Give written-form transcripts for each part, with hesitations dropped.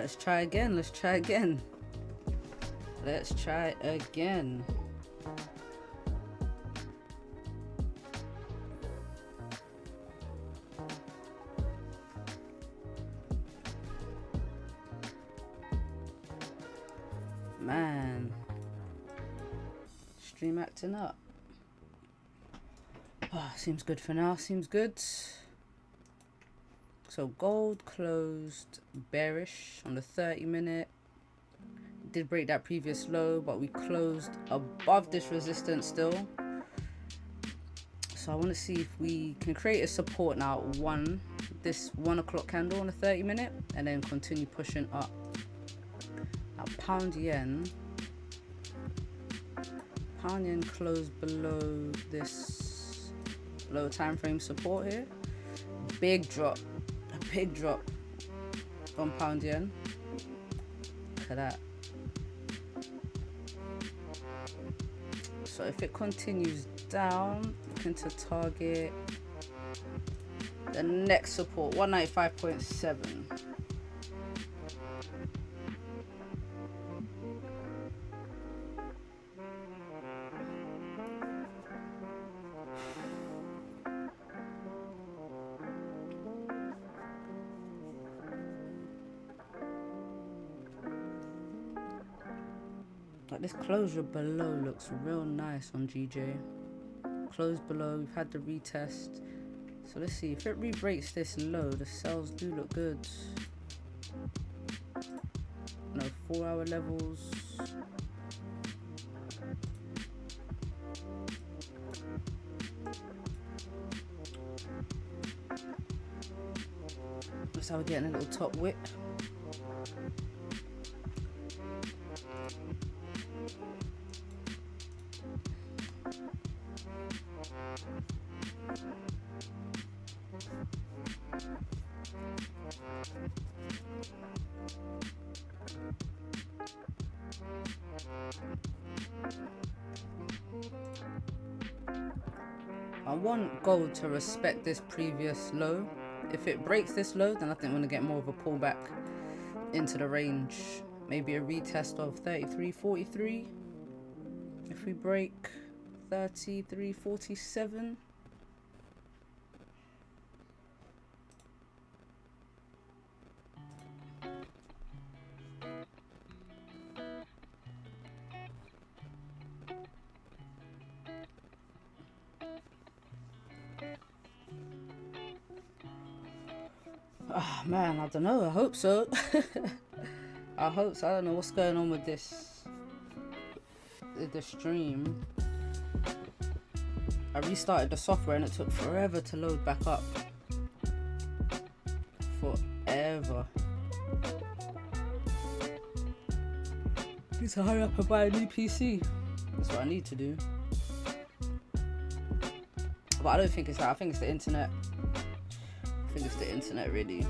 let's try again. Let's try again. Let's try again. Man, stream acting up. Oh, seems good for now. Seems good. So gold closed bearish on the 30-minute. Did break that previous low, but we closed above this resistance still. So I want to see if we can create a support now at this 1 o'clock candle on the 30-minute, and then continue pushing up. Now pound yen closed below this low time frame support here. Big drop, a big drop on pound yen. Look at that. So if it continues down, looking to target the next support, 195.7. Like this closure below looks real nice on GJ. Close below, we've had the retest. So let's see, if it re-breaks this low, the sells do look good. No, 4-hour levels. Looks like we're getting a little top wick. I want gold to respect this previous low. If it breaks this low, then I think we're going to get more of a pullback into the range. Maybe a retest of 33.43. If we break 33.47. Oh man, I don't know. I hope so. I hope so. I don't know what's going on with this. The stream. I restarted the software and it took forever to load back up. Forever. Need to hurry up and buy a new PC. That's what I need to do. But I don't think it's that. I think it's the internet. I think it's the internet, really.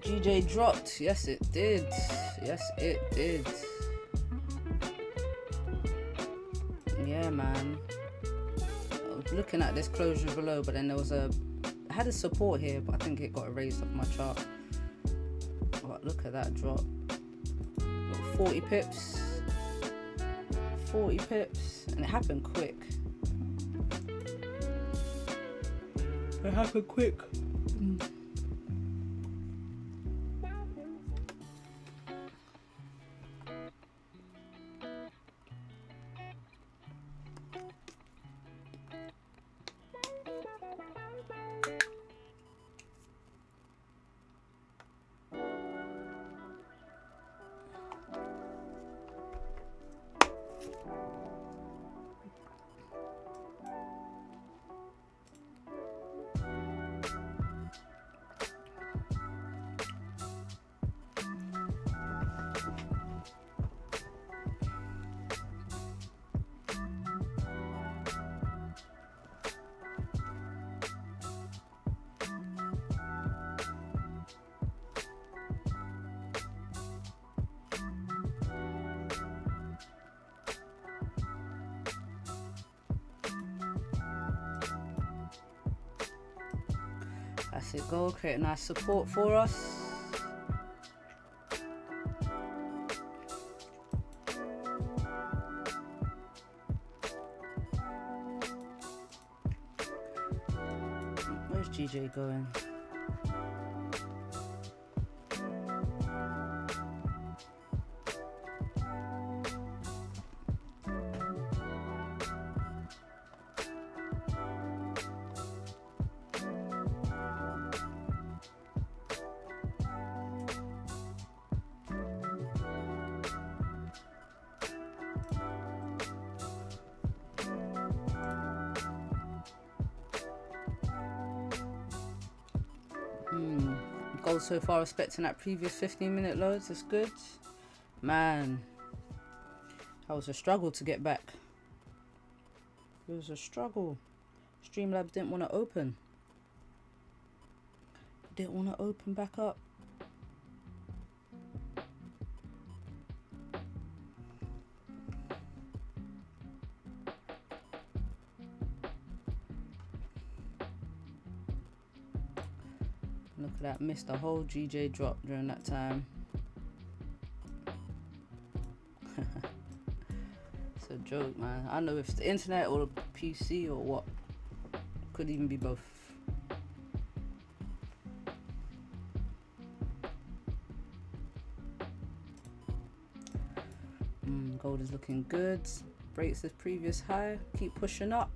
GJ dropped. Yes, it did. Yes, it did. Yeah, man. I was looking at this closure below, but then there was I had a support here, but I think it got erased off my chart. Oh, look at that drop. 40 pips. 40 pips. And it happened quick. It happened quick. Classic gold, create a nice support for us. Where's GJ going? Gold so far respecting that previous 15-minute lows. That's good. Man, that was a struggle to get back. It was a struggle. Streamlabs didn't want to open. Didn't want to open back up. Look at that, missed a whole GJ drop during that time. It's a joke, man. I don't know if it's the internet or the PC or what. Could even be both. Gold is looking good. Breaks this previous high. Keep pushing up.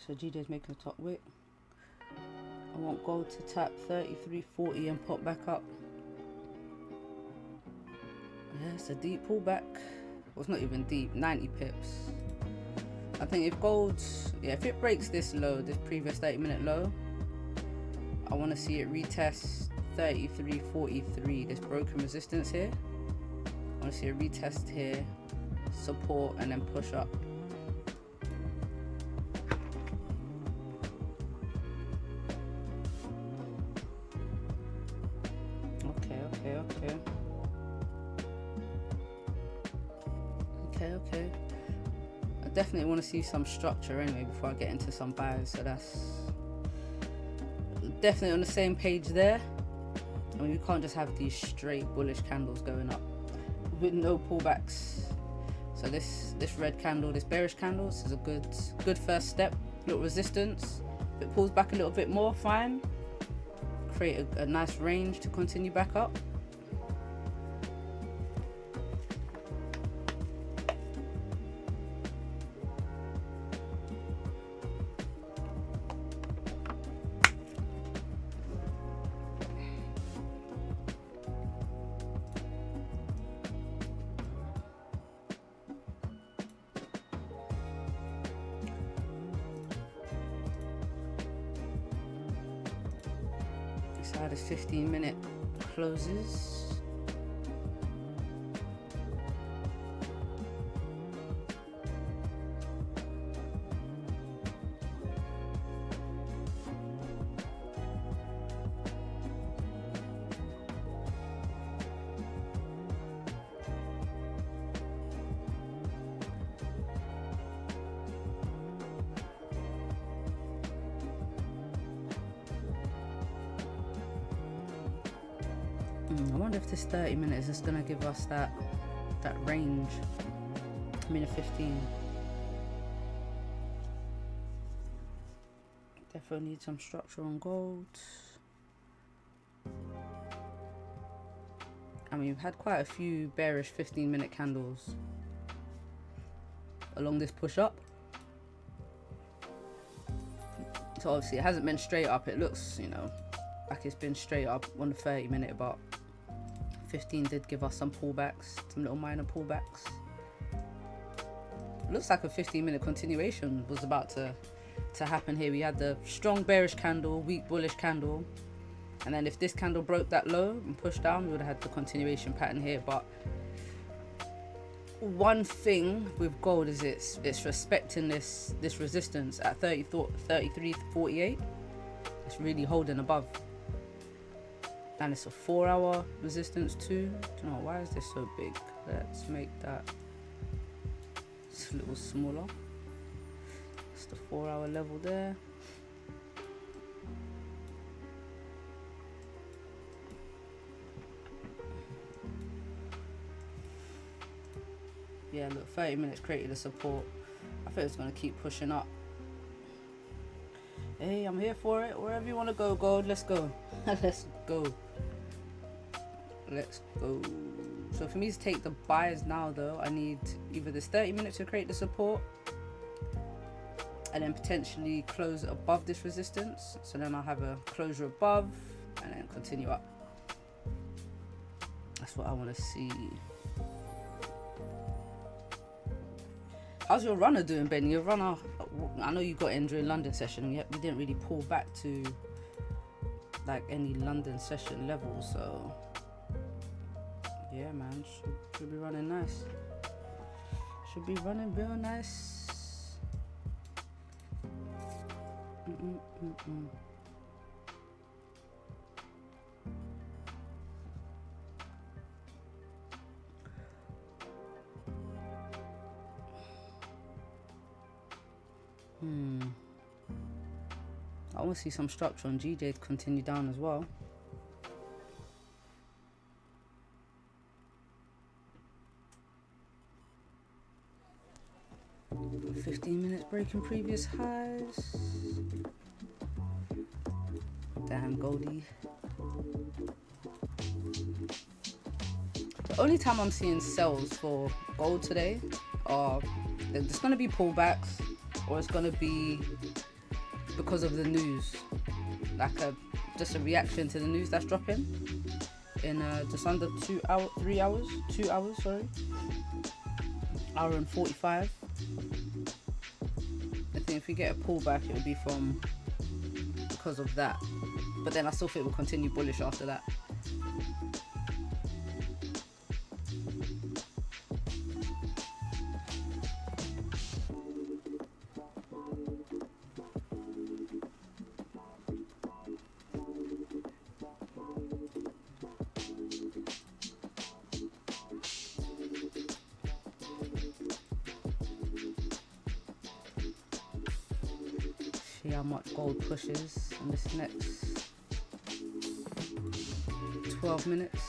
So GJ's making a top wick. I want gold to tap 33.40 and pop back up. Yeah, it's a deep pullback. Well, it's not even deep, 90 pips. I think if gold, yeah, if it breaks this low, this previous 30-minute low, I want to see it retest 33.43, this broken resistance here. I want to see a retest here, support, and then push up. Okay. I definitely want to see some structure anyway before I get into some buys, so that's definitely on the same page there. I mean, we can't just have these straight bullish candles going up with no pullbacks. So this red candle, this bearish candle, this is a good first step. Little resistance. If it pulls back a little bit more, fine. Create a nice range to continue back up. How this 15-minute closes. I wonder if this 30 minutes is gonna give us that range. I mean, a 15. Definitely need some structure on gold. I mean, we've had quite a few bearish 15-minute candles along this push up. So obviously it hasn't been straight up. It looks, you know, like it's been straight up on the 30-minute, but 15 did give us some pullbacks, some little minor pullbacks. Looks like a 15-minute continuation was about to happen here. We had the strong bearish candle, weak bullish candle, and then if this candle broke that low and pushed down, we would have had the continuation pattern here. But one thing with gold is it's respecting this resistance at 33.48. It's really holding above, and it's a 4-hour resistance too. I don't know why is this so big. Let's make that a little smaller. It's the 4-hour level there. Yeah, look, 30 minutes created a support. I think it's going to keep pushing up. Hey, I'm here for it. Wherever you want to go, gold, let's go. Let's go. Let's go. So for me to take the buys now, though, I need either this 30 minutes to create the support and then potentially close above this resistance. So then I'll have a closure above and then continue up. That's what I want to see. How's your runner doing, Ben? Your runner, I know you got in during London session. We didn't really pull back to like any London session level, so yeah, man, should be running nice. Should be running real nice. I want to see some structure on GJ continue down as well. – 15 minutes breaking previous highs. Damn, Goldie. The only time I'm seeing sells for gold today are there's going to be pullbacks, or it's going to be because of the news, like just a reaction to the news that's dropping in just under 2 hours, 3 hours, 2 hours, sorry, hour and 45. I think if we get a pullback, it will be from because of that, but then I still think we'll continue bullish after that. See how much gold pushes in this next 12 minutes.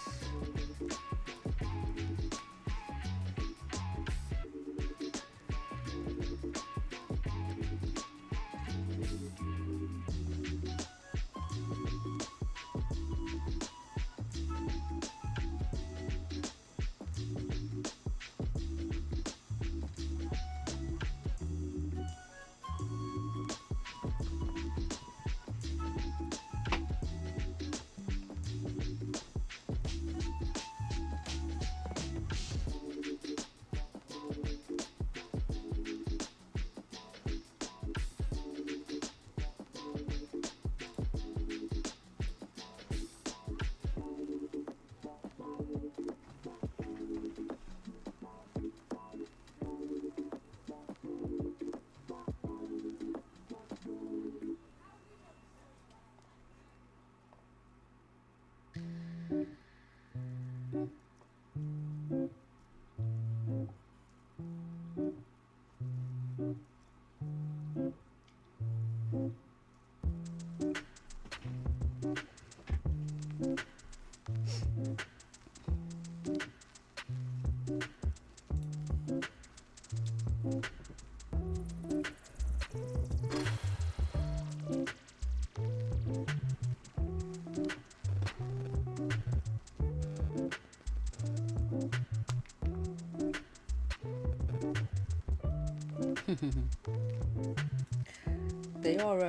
They are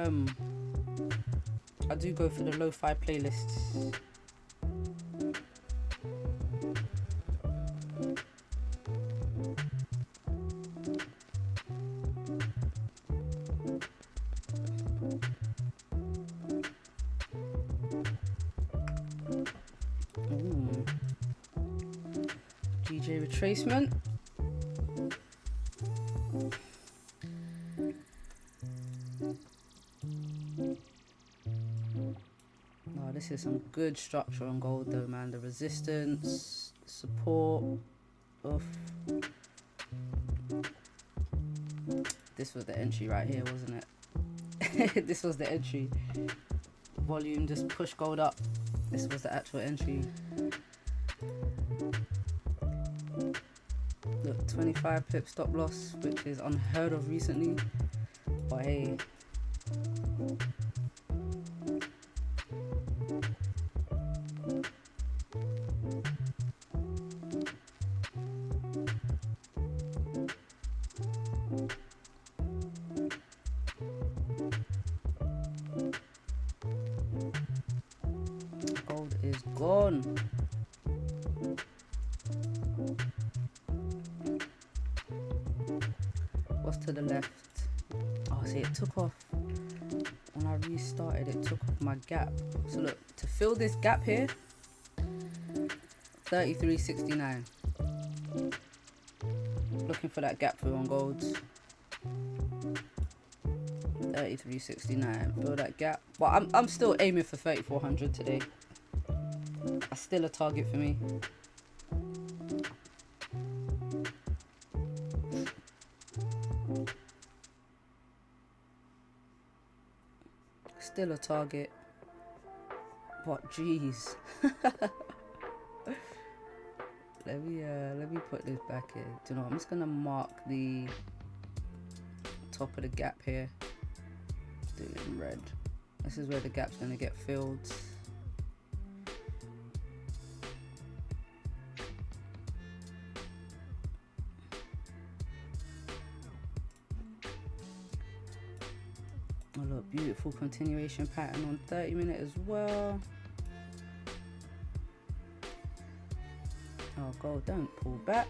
I do go for the lo-fi playlists. retracement. Oh, this is some good structure on gold though, man. The resistance, support. Oof. This was the entry right here, wasn't it? This was the entry. Volume just pushed gold up. This was the actual entry. Look, 25 pip stop loss, which is unheard of recently. But hey. Gold is gone. What's to the left? Oh, see, it took off. When I restarted, it took off my gap. So look, to fill this gap here, 33.69. Looking for that gap fill on gold. 33.69. Fill that gap. But I'm still aiming for 3,400 today. That's still a target for me. Still a target. What? Jeez. Let me put this back here. Do you know what? I'm just gonna mark the top of the gap here. Do it in red. This is where the gap's gonna get filled. Oh look, beautiful continuation pattern on 30-minute as well. Oh, gold, don't pull back.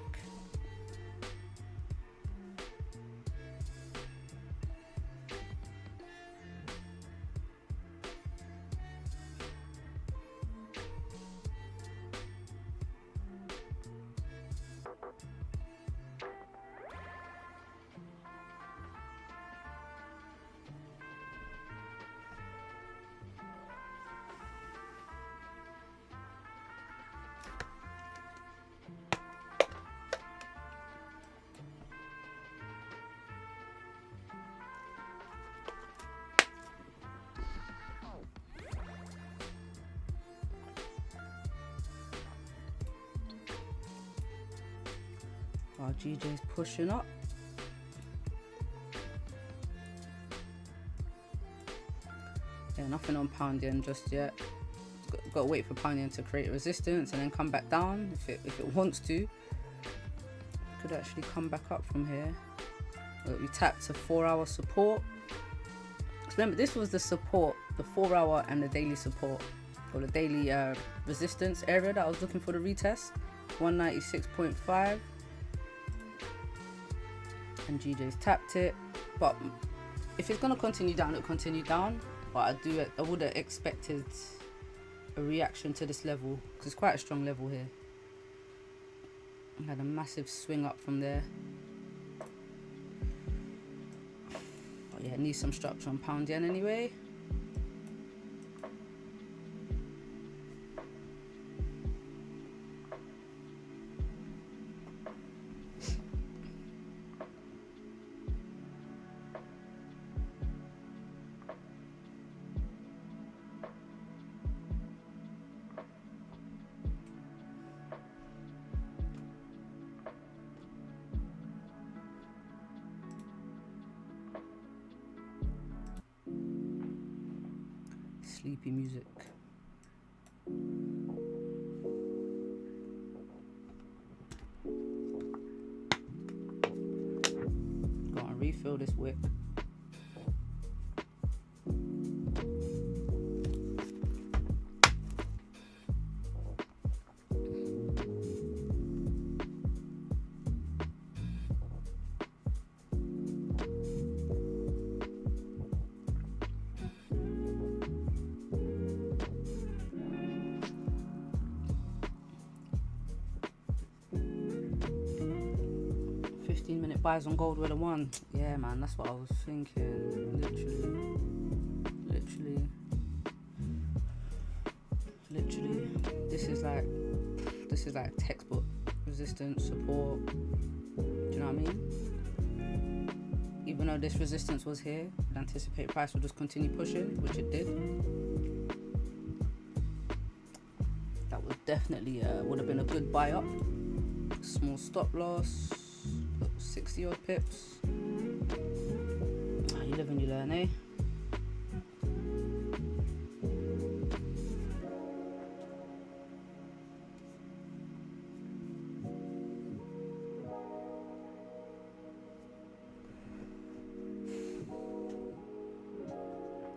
Our GJ's pushing up. Yeah, nothing on pound yen just yet. Got to wait for pound yen to create resistance and then come back down if it wants to. Could actually come back up from here. Look, we tapped to 4-hour support. So remember, this was the support, the 4-hour and the daily support, or the daily resistance area that I was looking for the retest. 196.5. And GJ's tapped it, but if it's gonna continue down, it'll continue down. But I would have expected a reaction to this level because it's quite a strong level here. I had a massive swing up from there. But yeah, it needs some structure on pound yen anyway. Sleepy music. Go and refill this wick. 15-minute buys on gold were the one. Yeah, man, that's what I was thinking. Literally. This is like textbook resistance, support. Do you know what I mean? Even though this resistance was here, I'd anticipate price would just continue pushing, which it did. That was definitely would have been a good buy up. Small stop loss, 60 odd pips. You live and you learn, eh?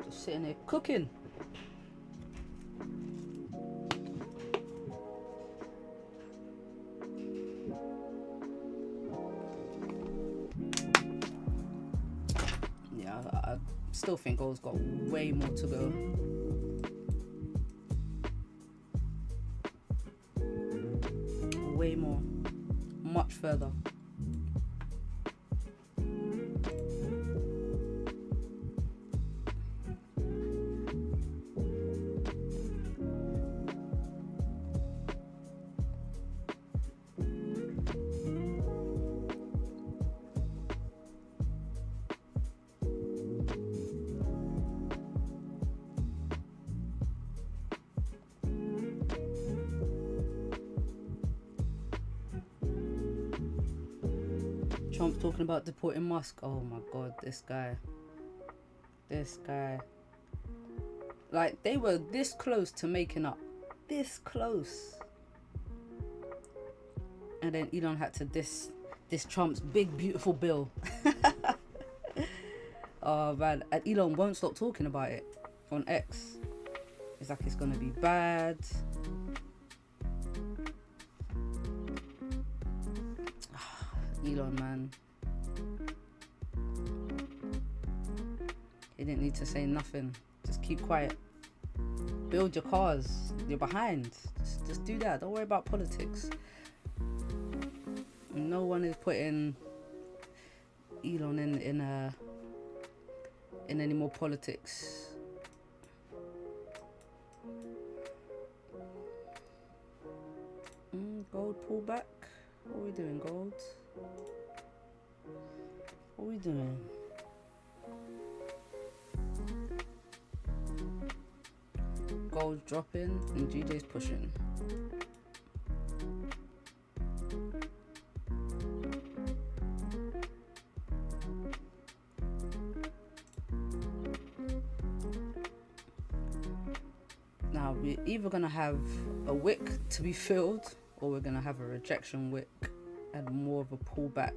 Just sitting there cooking. I still think gold's got way more to go. Way more. Much further. Trump's talking about deporting Musk. Oh my god, this guy. Like, they were this close to making up. This close. And then Elon had to diss Trump's big beautiful bill. Oh man, and Elon won't stop talking about it on X. It's like it's gonna be bad. Elon, man. He didn't need to say nothing. Just keep quiet. Build your cars. You're behind. Just do that. Don't worry about politics. No one is putting Elon in any more politics. Gold pullback. What are we doing, gold? What are we doing? Gold dropping and GJ's pushing. Now we're either gonna have a wick to be filled, or we're gonna have a rejection wick and more of a pullback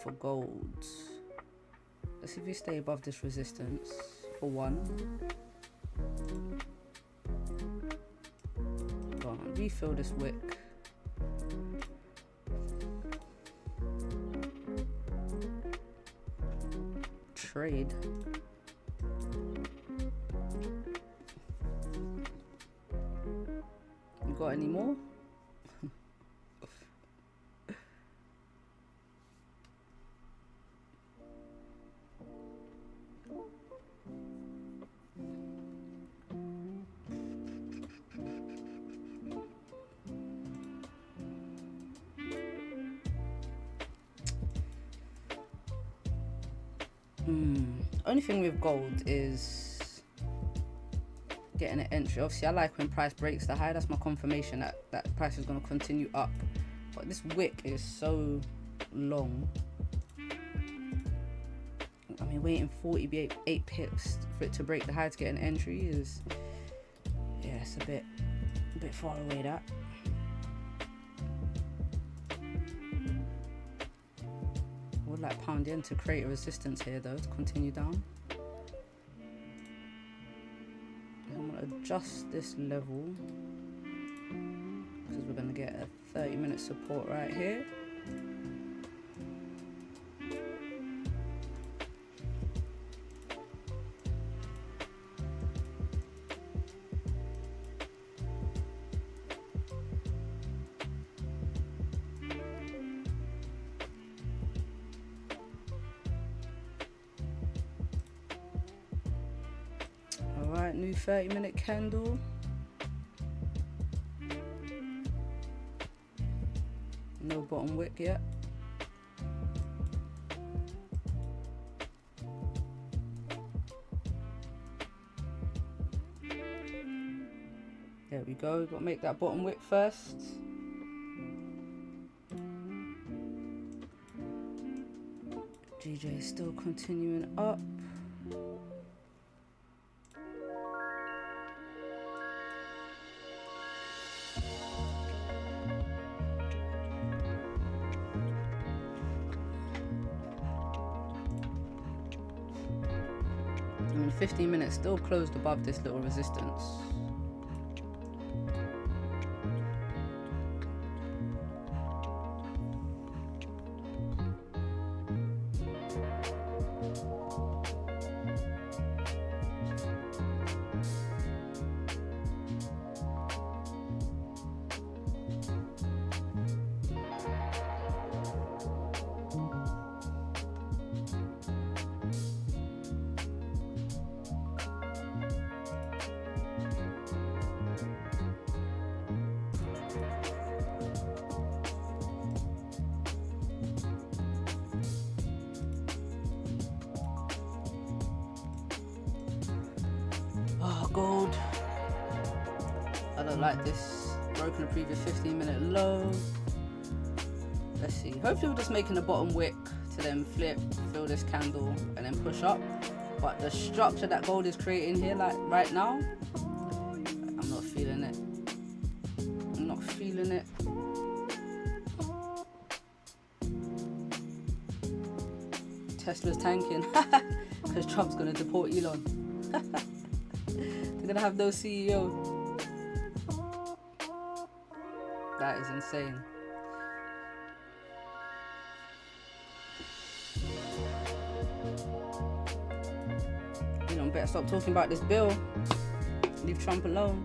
for gold. Let's see if we stay above this resistance for one. Go on, refill this wick. Trade. You got any more? Only thing with gold is getting an entry. Obviously I like when price breaks the high. That's my confirmation that price is going to continue up, but this wick is so long. I mean, waiting 48 pips for it to break the high to get an entry is, yeah, it's a bit far away. That would like pound yen to create a resistance here though, to continue down. I'm going to adjust this level because we're going to get a 30-minute support right here. Alright, new 30-minute candle. No bottom wick yet. There we go, got to make that bottom wick first. GJ is still continuing up. I mean, 15 minutes still closed above this little resistance. Gold. I don't like this. Broken the previous 15-minute low. Let's see. Hopefully we're just making a bottom wick to then flip, fill this candle, and then push up. But the structure that gold is creating here, like right now, I'm not feeling it. I'm not feeling it. Tesla's tanking because Trump's gonna deport Elon. They're gonna have no CEO. That is insane. You know, better stop talking about this bill. Leave Trump alone.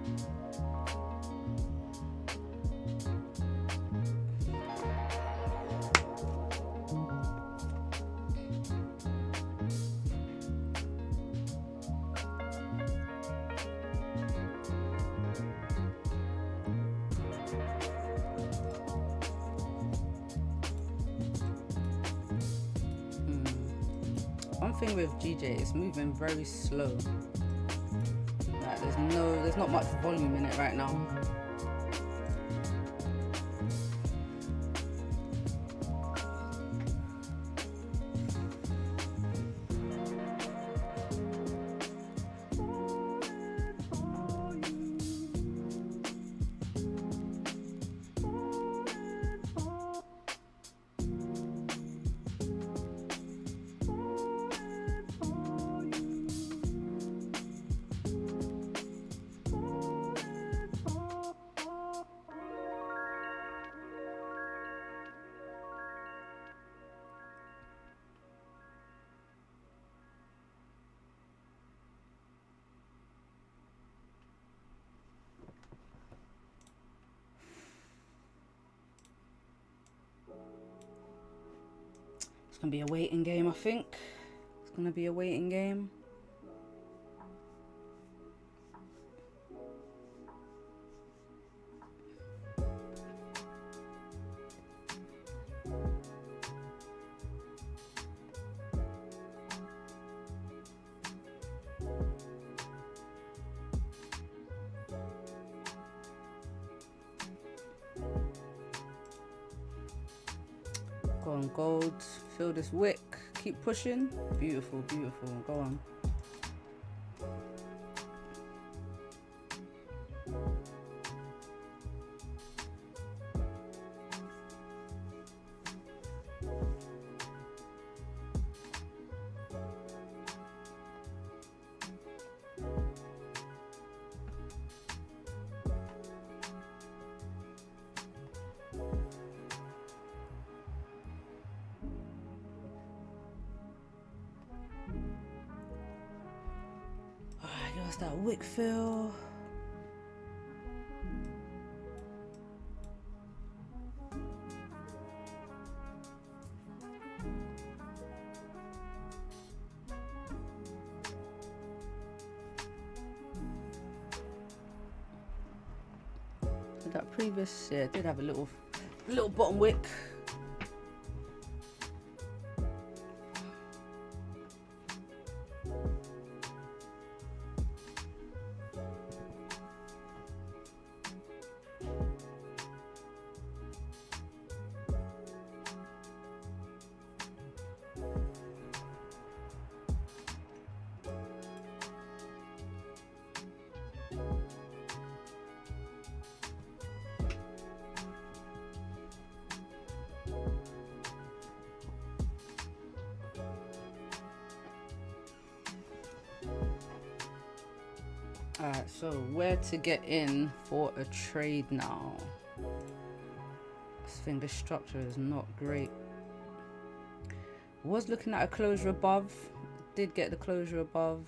One thing with GJ, it's moving very slow. Like there's not much volume in it right now. It's gonna be a waiting game, I think. It's gonna be a waiting game. Go on, gold. Fill this wick. Keep pushing. Beautiful, beautiful. Go on. What's that wick fill? So that previous, yeah, it did have a little bottom wick. Alright, so where to get in for a trade now? I think this structure is not great. Was looking at a closure above, did get the closure above,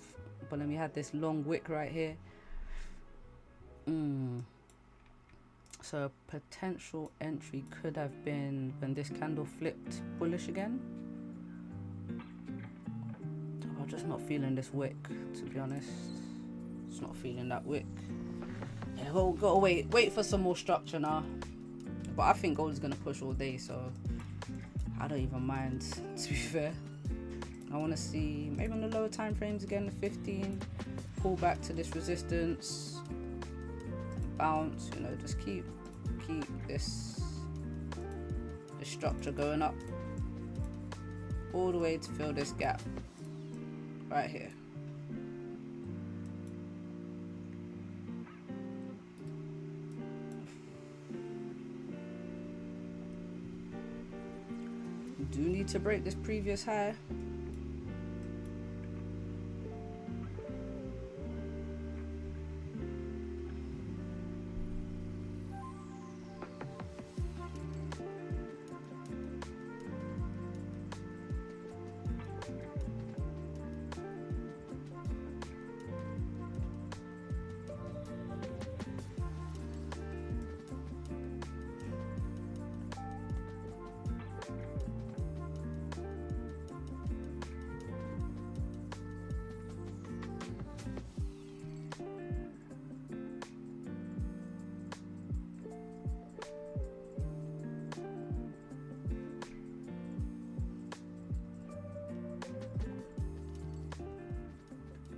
but then we had this long wick right here. So a potential entry could have been when this candle flipped bullish again. I'm just not feeling this wick, to be honest. Just not feeling that wick. Yeah, we'll gotta wait for some more structure now. But I think gold is gonna push all day, so I don't even mind, to be fair. I want to see maybe on the lower time frames again, the 15, pull back to this resistance, bounce, you know, just keep this structure going up all the way to fill this gap right here. Do need to break this previous high.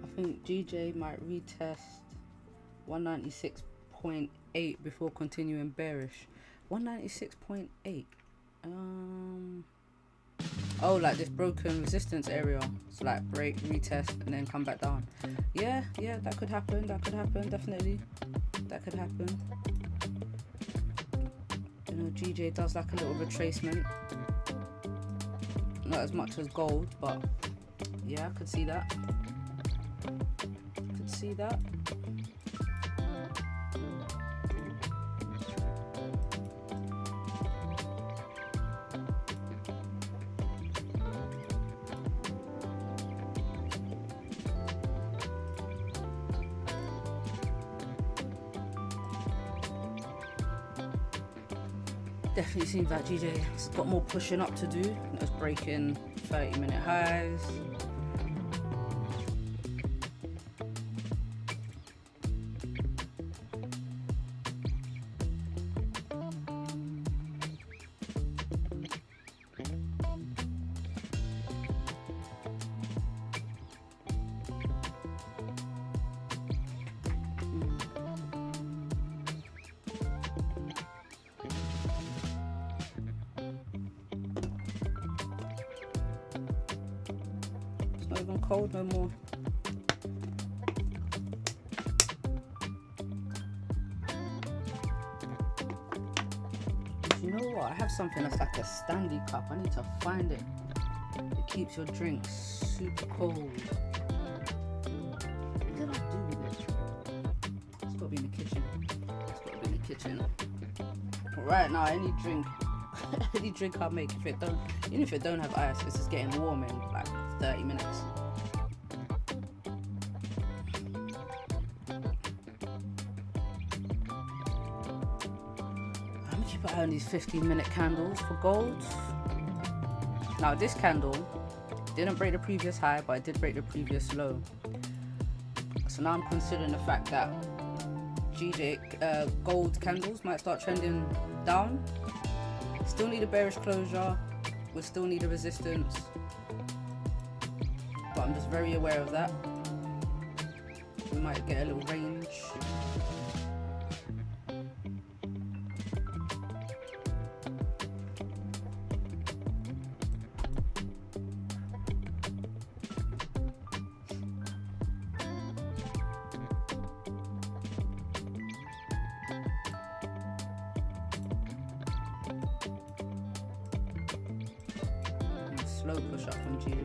I think GJ might retest 196.8 before continuing bearish. 196.8. Oh, like this broken resistance area. So like break, retest, and then come back down. Yeah, that could happen. That could happen. Definitely, that could happen. You know, GJ does like a little retracement. Not as much as gold, but yeah, I could see that. See that. Definitely seems like GJ's got more pushing up to do. That's breaking 30-minute highs. Not even cold no more. You know what? I have something that's like a Stanley cup. I need to find it. It keeps your drink super cold. What did I do with it? It's got to be in the kitchen. It's got to be in the kitchen. But right now, any drink I make, even if it don't have ice, it's just getting warm in like 30 minutes. I'm gonna keep an eye on these 15-minute candles for gold. Now this candle didn't break the previous high, but it did break the previous low. So now I'm considering the fact that GJ, gold candles might start trending down. Still need a bearish closure. We still need a resistance. But I'm just very aware of that. We might get a little range. Slow push up from GBP.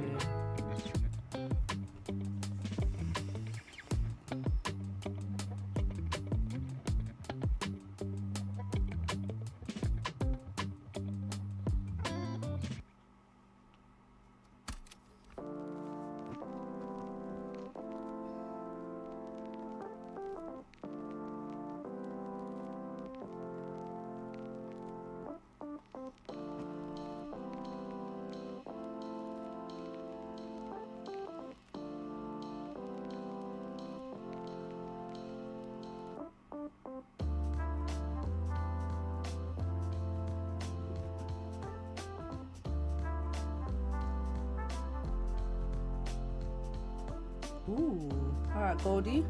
Ooh, all right, Goldie.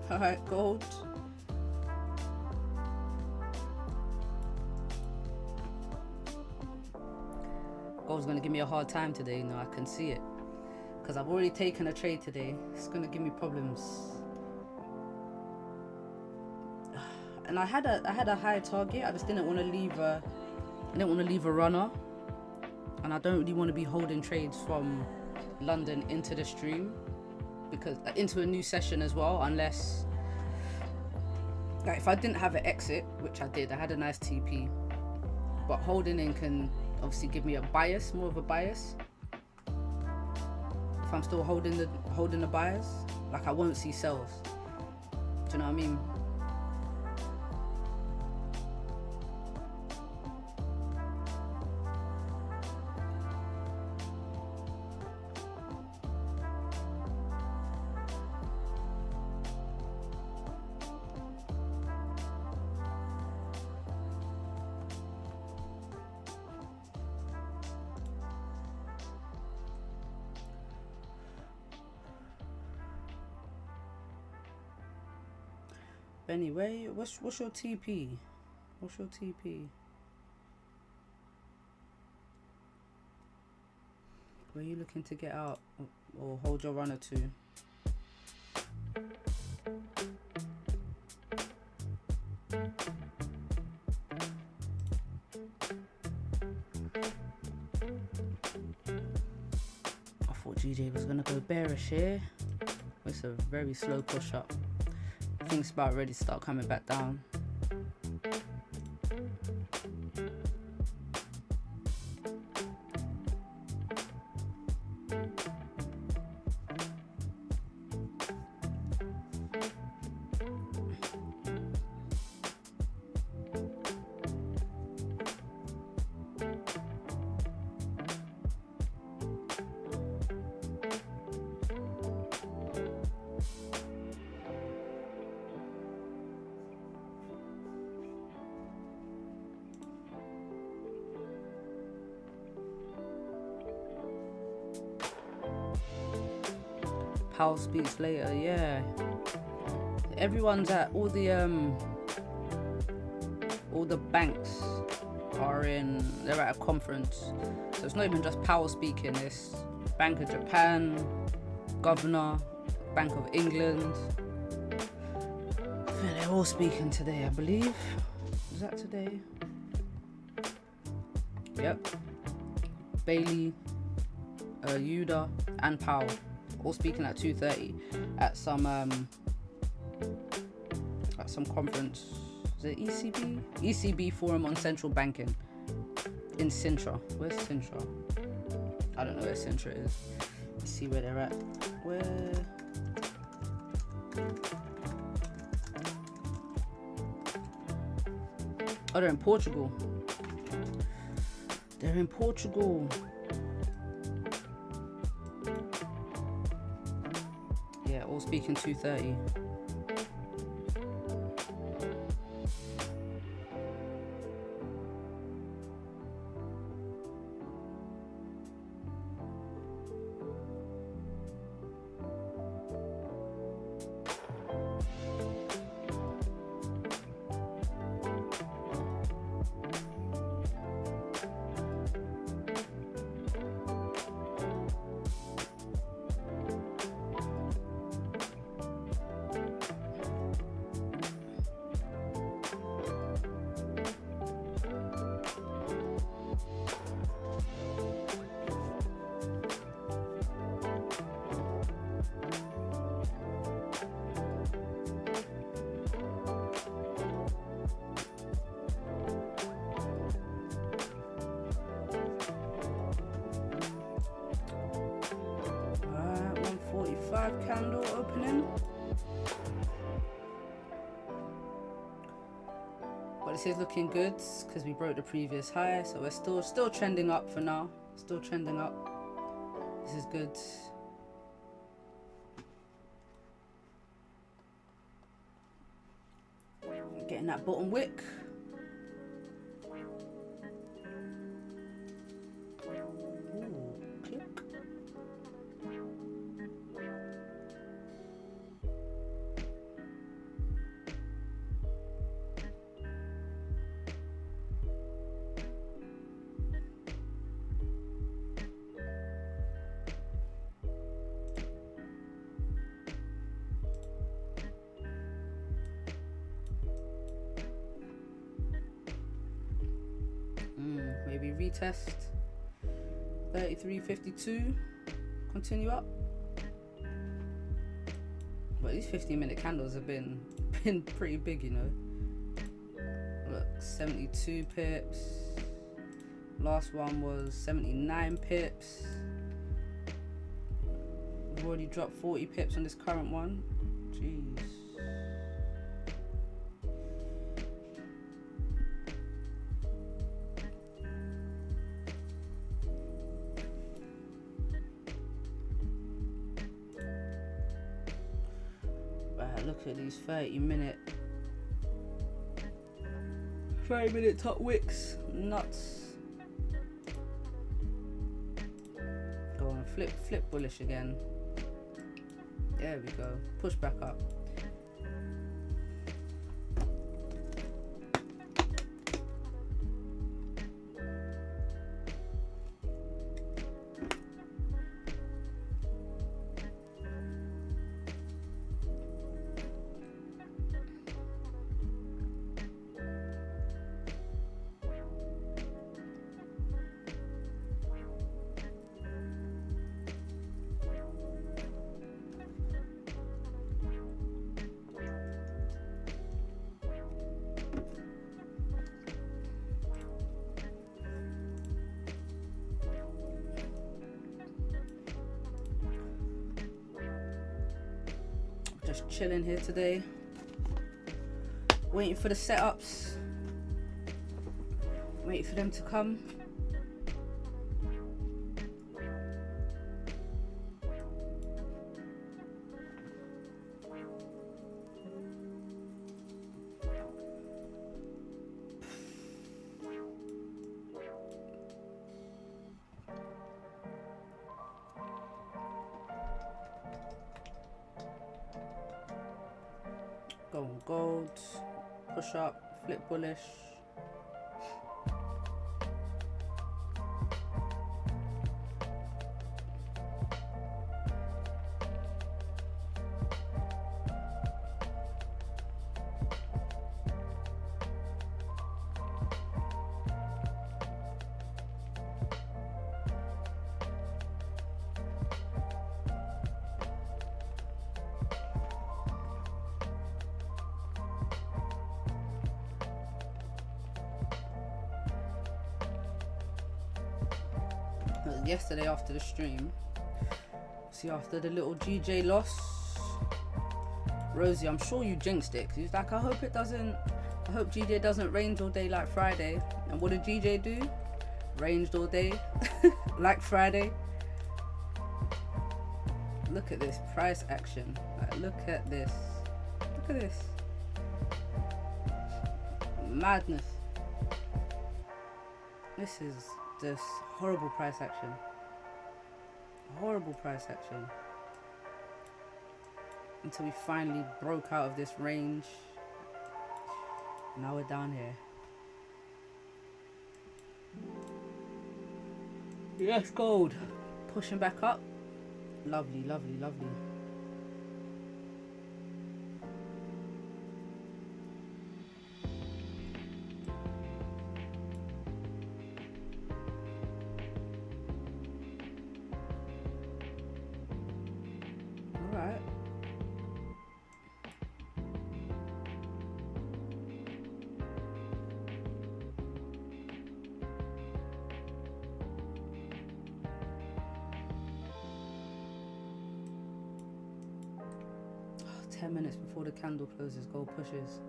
All right, gold. Gold's gonna give me a hard time today. You know, I can see it because I've already taken a trade today. It's gonna give me problems. And I had a high target. I just didn't want to leave a runner, and I don't really want to be holding trades from London into the stream, because into a new session as well, unless like if I didn't have an exit, which I did, I had a nice TP, but holding in can obviously give me a bias, more of a bias. If I'm still holding the bias, like I won't see sells. Do you know what I mean? Anyway, what's your TP? What's your TP? Where are you looking to get out or hold your runner to? I thought GJ was gonna go bearish here. It's a very slow push up. Things about ready to start coming back down. Powell speaks later, yeah. Everyone's at all the banks they're at a conference. So it's not even just Powell speaking, it's Bank of Japan, Governor, Bank of England. I think they're all speaking today, I believe. Is that today? Yep. Bailey, Yuda, and Powell. All speaking at 2:30 at some conference. Is it ECB? ECB Forum on Central Banking in Sintra. Where's Sintra? I don't know where Sintra is. Let's see where they're at. Where? Oh, they're in Portugal. They're in Portugal. speaking 230. Candle opening, but this is looking good because we broke the previous high, so we're still trending up for now. Still trending up. This is good. Getting that bottom wick. Maybe retest 33.52, continue up. But these 15-minute candles have been pretty big, you know. Look, 72 pips. Last one was 79 pips. We've already dropped 40 pips on this current one. Jeez. Look at these 30-minute top wicks. Nuts. Go on, flip bullish again. There we go. Push back up. Just chilling here today, waiting for the setups, waiting for them to come. Go on gold, push up, flip bullish. Yesterday after the stream, see, after the little GJ loss, Rosie, I'm sure you jinxed it. 'Cause he's like, I hope GJ doesn't range all day like Friday. And what did GJ do? Ranged all day like Friday. Look at this price action. Like, look at this. Look at this. Madness. This is just horrible price action. Horrible price action. Until we finally broke out of this range. Now we're down here. Yes, gold. Pushing back up. Lovely, lovely, lovely. All right. Oh, 10 minutes before the candle closes, gold pushes.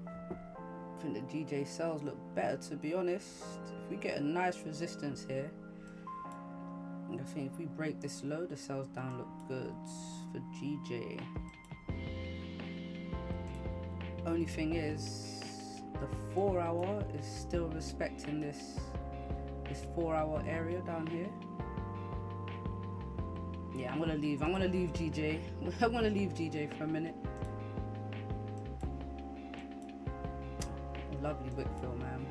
I think the GJ cells look better, to be honest. If we get a nice resistance here, I think if we break this low, the cells down look good for GJ. Only thing is, the 4 hour is still respecting this 4 hour area down here. Yeah, I'm gonna leave GJ. I'm gonna leave GJ for a minute. Lovely wick fill, man.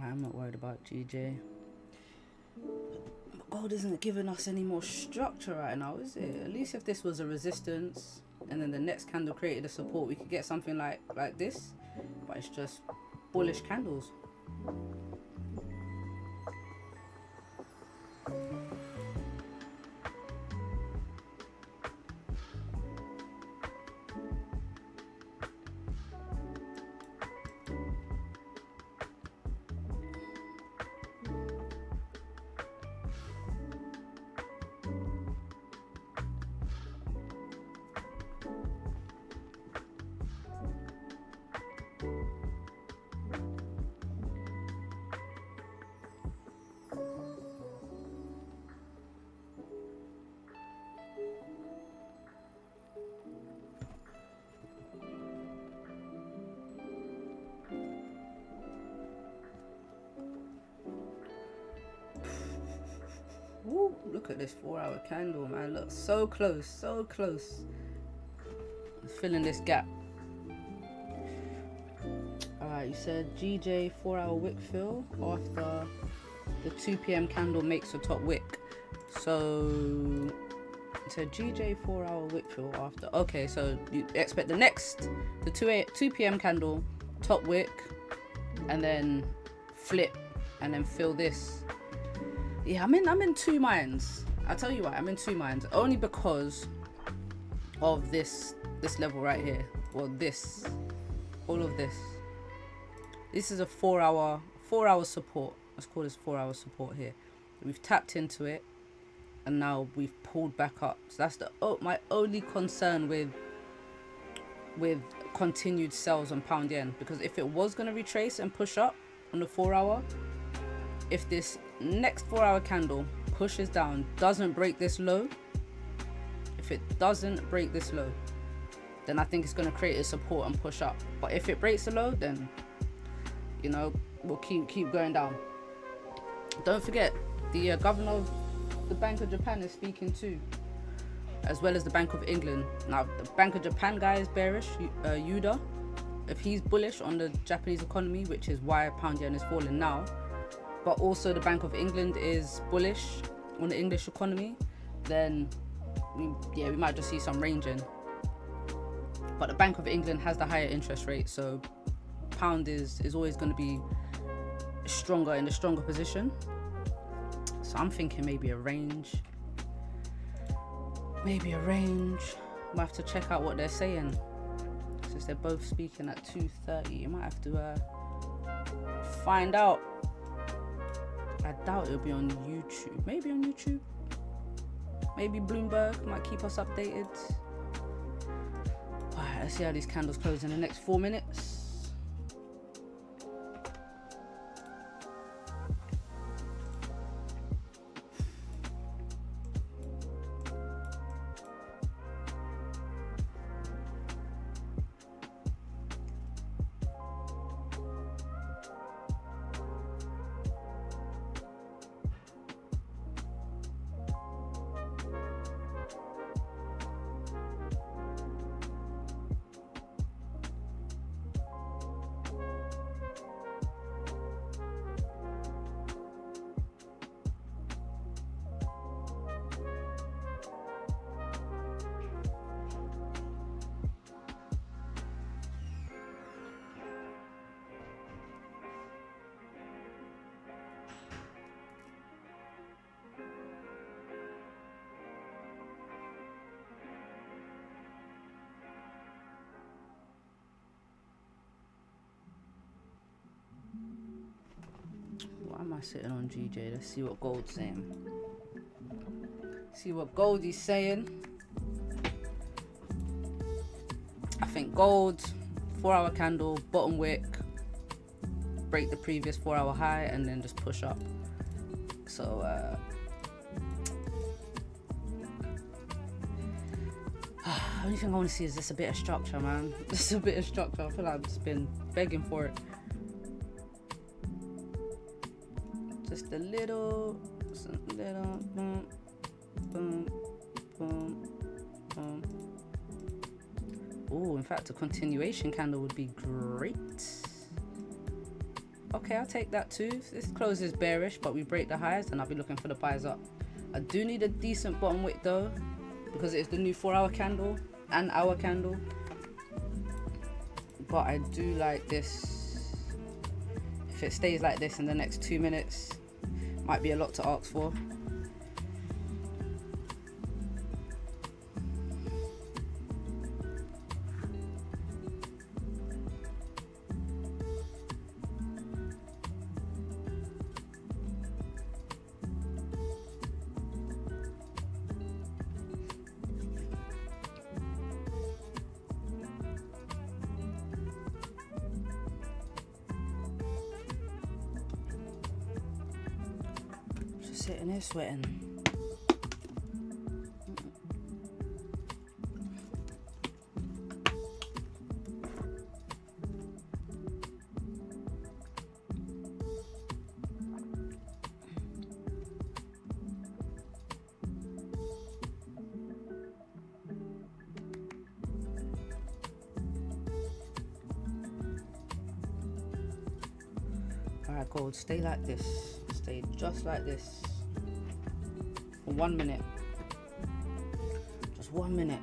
I'm not worried about GJ. But gold isn't giving us any more structure right now, is it? At least if this was a resistance and then the next candle created a support, we could get something like this. But it's just bullish candles. Woo, look at this 4 hour candle, man. Look, so close, so close. Filling this gap. Alright, you said GJ 4 hour wick fill after the 2 p.m. candle makes a top wick. So GJ 4 hour wick fill after. Okay, so you expect the 2 p.m. candle, top wick, and then flip, and then fill this. Yeah, I'm in two minds. I'll tell you why. I'm in two minds. Only because of this level right here. Well, all of this. This is a 4 hour support. Let's call this 4 hour support here. We've tapped into it, and now we've pulled back up. So that's my only concern with continued sells on pound yen, because if it was going to retrace and push up on the 4 hour, if this next 4 hour candle pushes down, doesn't break this low, if it doesn't break this low, then I think it's going to create a support and push up. But if it breaks the low, then you know, will keep going down. Don't forget, the governor of the Bank of Japan is speaking too, as well as the Bank of England. Now, the Bank of Japan guy is bearish, Yuda. If he's bullish on the Japanese economy, which is why pound yen is falling now, but also the Bank of England is bullish on the English economy, then we might just see some ranging. But the Bank of England has the higher interest rate, so pound is always going to be stronger, in the stronger position. So I'm thinking maybe a range. Might have to check out what they're saying, since they're both speaking at 2:30. You might have to find out. I doubt it'll be on YouTube. Maybe on YouTube. Maybe Bloomberg might keep us updated. Alright, let's see how these candles close in the next 4 minutes. Why am I sitting on GJ? Let's see what gold's saying. See what Goldie's saying. I think gold, 4-hour candle, bottom wick, break the previous 4-hour high, and then just push up. So only thing I want to see is just a bit of structure, man. Just a bit of structure. I feel like I've just been begging for it. Just a little, boom, boom, boom, boom. Oh, in fact, a continuation candle would be great. Okay, I'll take that too. If this closes bearish, but we break the highs, then I'll be looking for the buys up. I do need a decent bottom wick though, because it's the new 4-hour candle and hour candle. But I do like this. If it stays like this in the next 2 minutes, might be a lot to ask for. Sitting here sweating. Alright, gold, stay like this. Stay just like this. For 1 minute. Just 1 minute.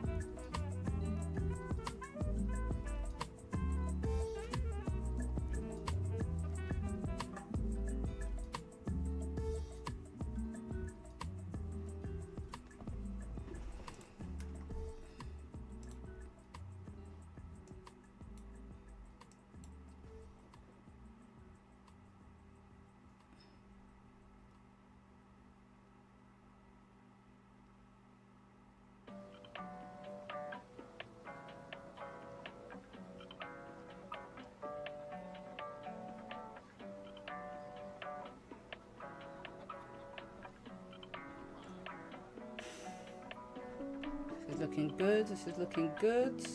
This is looking good. This is looking good.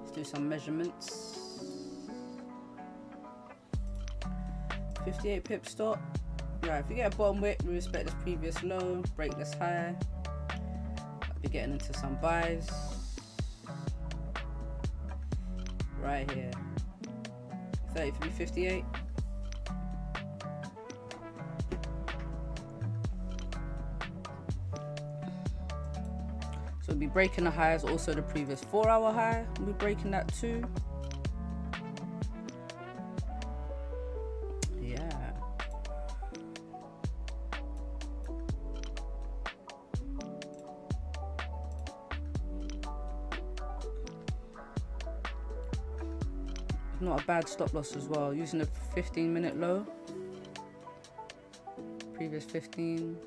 Let's do some measurements. 58 pip stop. Right, if we get a bottom wick, we respect this previous low, break this high. I'll be getting into some buys. Right here. 33.58. So we'll be breaking the highs, also the previous 4-hour high. We'll be breaking that too. Yeah. Not a bad stop loss as well, using a 15-minute low. Previous 15.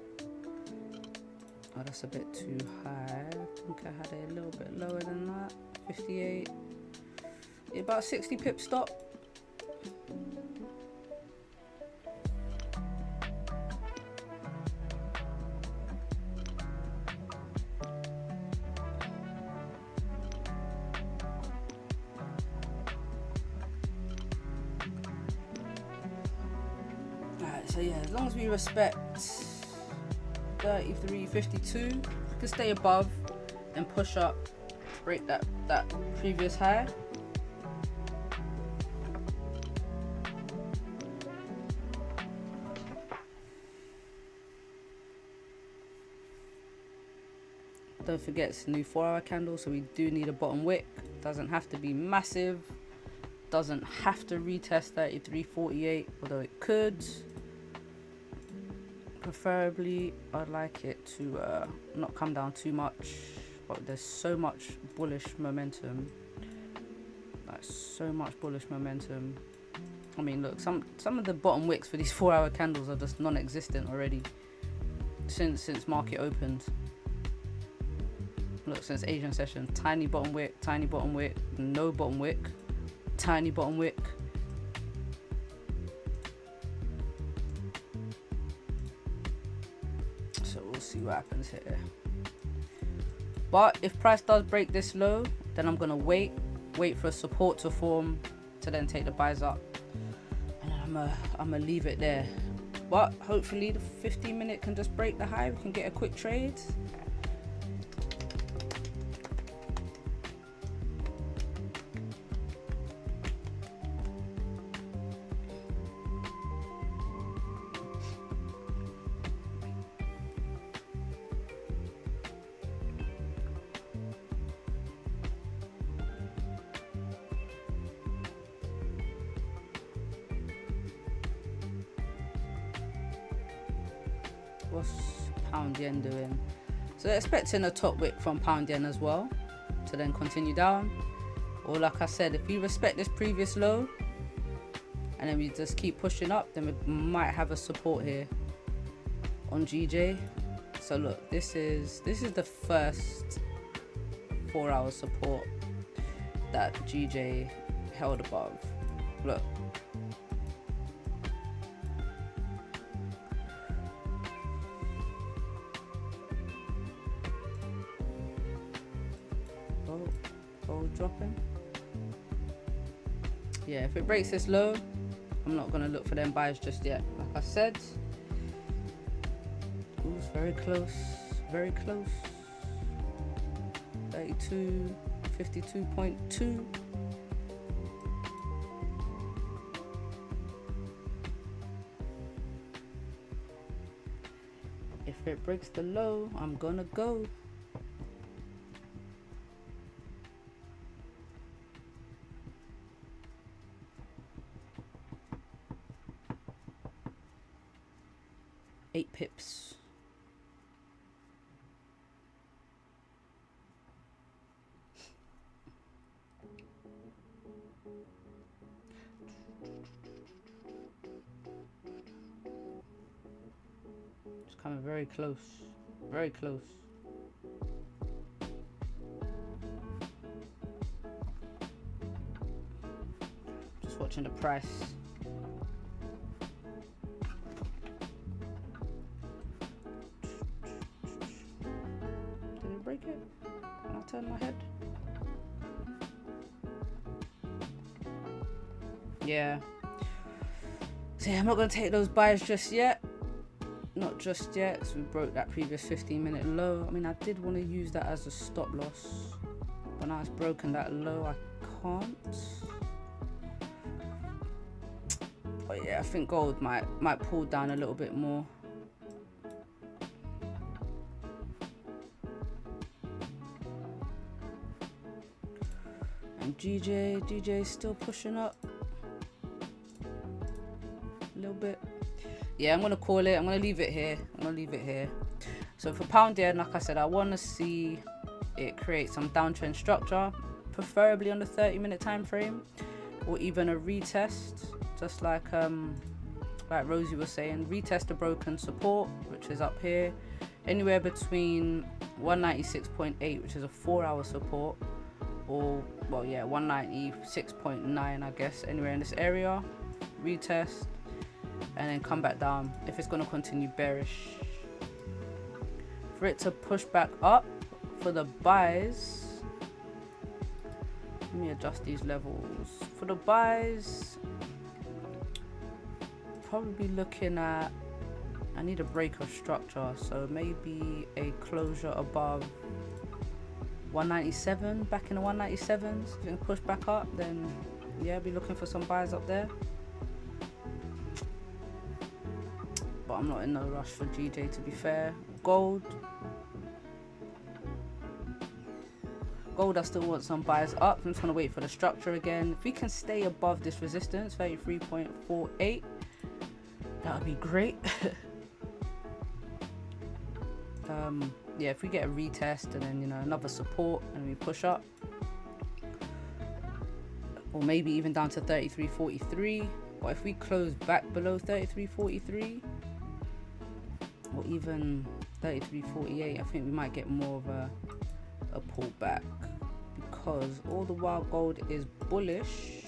Oh, that's a bit too high. I think I had it a little bit lower than that. 58. Yeah, about 60 pip stop. Alright, so yeah, as long as we respect 33.52, we can stay above and push up, break that previous high. Don't forget it's a new 4-hour candle, so we do need a bottom wick. Doesn't have to be massive, doesn't have to retest 33.48, although it could. Preferably I'd like it to not come down too much, but there's so much bullish momentum, like so much bullish momentum. I mean, look, some of the bottom wicks for these 4-hour candles are just non-existent already since market opened. Look, since Asian session, tiny bottom wick, no bottom wick, tiny bottom wick. See what happens here. But if price does break this low, then I'm gonna wait for a support to form to then take the buys up, and then I'm gonna leave it there. But hopefully the 15-minute can just break the high, we can get a quick trade. What's pound yen doing? So they're expecting a top wick from pound yen as well to then continue down. Or like I said, if we respect this previous low and then we just keep pushing up, then we might have a support here on GJ. So look, this is the first 4-hour support that GJ held above. Look. Dropping. Yeah, if it breaks this low, I'm not gonna look for them buys just yet. Like I said, ooh, it's very close, very close. 32, 52.2. If it breaks the low, I'm gonna go. Eight pips. It's coming very close, very close. Just watching the price. Did it break it? Can I turn my head? yeah. So yeah, I'm not gonna take those buys just yet. Not just yet, because we broke that previous 15-minute low. I mean, I did want to use that as a stop loss, but now it's broken that low, I can't. But yeah, I think gold might pull down a little bit more. And GJ is still pushing up a little bit. Yeah, I'm gonna call it. I'm gonna leave it here. So for pound yen, like I said, I want to see it create some downtrend structure, preferably on the 30-minute time frame, or even a retest, just like Rosie was saying, retest the broken support, which is up here, anywhere between 196.8, which is a 4-hour support, or 196.9, I guess, anywhere in this area, retest, and then come back down if it's going to continue bearish. For it to push back up for the buys, let me adjust these levels. For the buys, probably looking at, I need a break of structure, so maybe a closure above 197, back in the 197s. If you can push back up, then yeah, be looking for some buys up there. But I'm not in no rush for GJ, to be fair. Gold, I still want some buys up. I'm just gonna wait for the structure again. If we can stay above this resistance, 33.48, that would be great. Yeah, if we get a retest and then, you know, another support and we push up, or maybe even down to 33.43, but if we close back below 33.43 or even 33.48, I think we might get more of a pullback, because all the while gold is bullish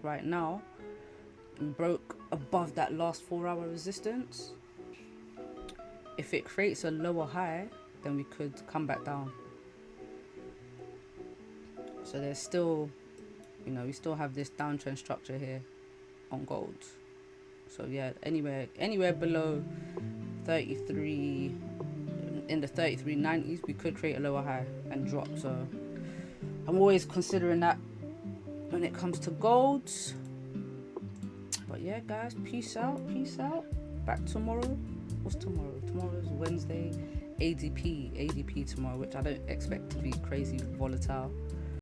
right now. We broke above that last 4-hour resistance. If it creates a lower high, then we could come back down. So there's still, you know, we still have this downtrend structure here on gold. So yeah, anywhere below 33, in the 33.90s, we could create a lower high and drop. So I'm always considering that when it comes to gold. But yeah, guys, peace out. Back tomorrow. What's tomorrow? Tomorrow's Wednesday. ADP tomorrow, which I don't expect to be crazy volatile.